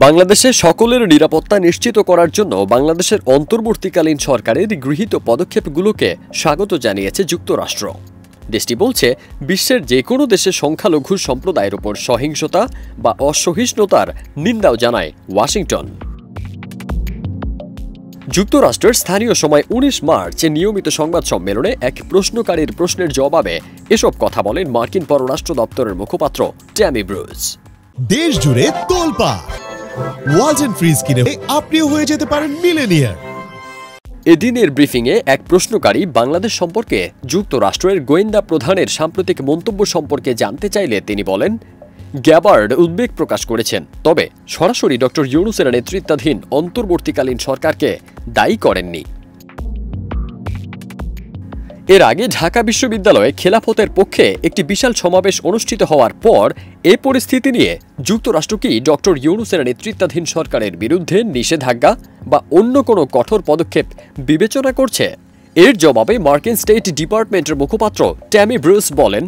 বাংলাদেশে সকলের নিরাপত্তা নিশ্চিত করার জন্য বাংলাদেশের অন্তর্বর্তীকালীন সরকারের গৃহীত পদক্ষেপগুলোকে স্বাগত জানিয়েছে যুক্তরাষ্ট্র। দেশটি বলছে, বিশ্বের যে কোনো দেশে সংখ্যালঘু সম্প্রদায়ের উপর সহিংসতা বা অসহিষ্ণুতার নিন্দাও জানায় ওয়াশিংটন। যুক্তরাষ্ট্রের স্থানীয় সময় ১৯ মার্চ নিয়মিত সংবাদ সম্মেলনে এক প্রশ্নকারীর প্রশ্নের জবাবে এসব কথা বলেন মার্কিন পররাষ্ট্র দপ্তরের মুখপাত্র ট্যামি ব্রুস। দেশ জুড়ে তোলপাড়, ওয়ালটন ফ্রিজ কিনে আপনিও হয়ে যেতে পারেন মিলেনিয়ার। এদিনের ব্রিফিংয়ে এক প্রশ্নকারী বাংলাদেশ সম্পর্কে যুক্তরাষ্ট্রের গোয়েন্দা প্রধানের সাম্প্রতিক মন্তব্য সম্পর্কে জানতে চাইলে তিনি বলেন, গ্যাবার্ড উদ্বেগ প্রকাশ করেছেন, তবে সরাসরি ড. ইউনূসের নেতৃত্বাধীন অন্তর্বর্তীকালীন সরকারকে দায়ী করেননি। এর আগে ঢাকা বিশ্ববিদ্যালয়ে খেলাফতের পক্ষে একটি বিশাল সমাবেশ অনুষ্ঠিত হওয়ার পর এ পরিস্থিতি নিয়ে যুক্তরাষ্ট্র কি ড. ইউনূসের নেতৃত্বাধীন সরকারের বিরুদ্ধে নিষেধাজ্ঞা বা অন্য কোনো কঠোর পদক্ষেপ বিবেচনা করছে? এর জবাবে মার্কিন স্টেট ডিপার্টমেন্টের মুখপাত্র ট্যামি ব্রুস বলেন,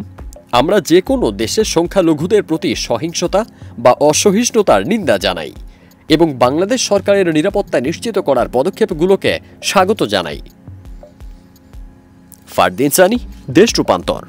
আমরা যে কোনো দেশের সংখ্যালঘুদের প্রতি সহিংসতা বা অসহিষ্ণুতার নিন্দা জানাই এবং বাংলাদেশ সরকারের নিরাপত্তা নিশ্চিত করার পদক্ষেপগুলোকে স্বাগত জানাই। ফারদিন সানি, দেশ রূপান্তর।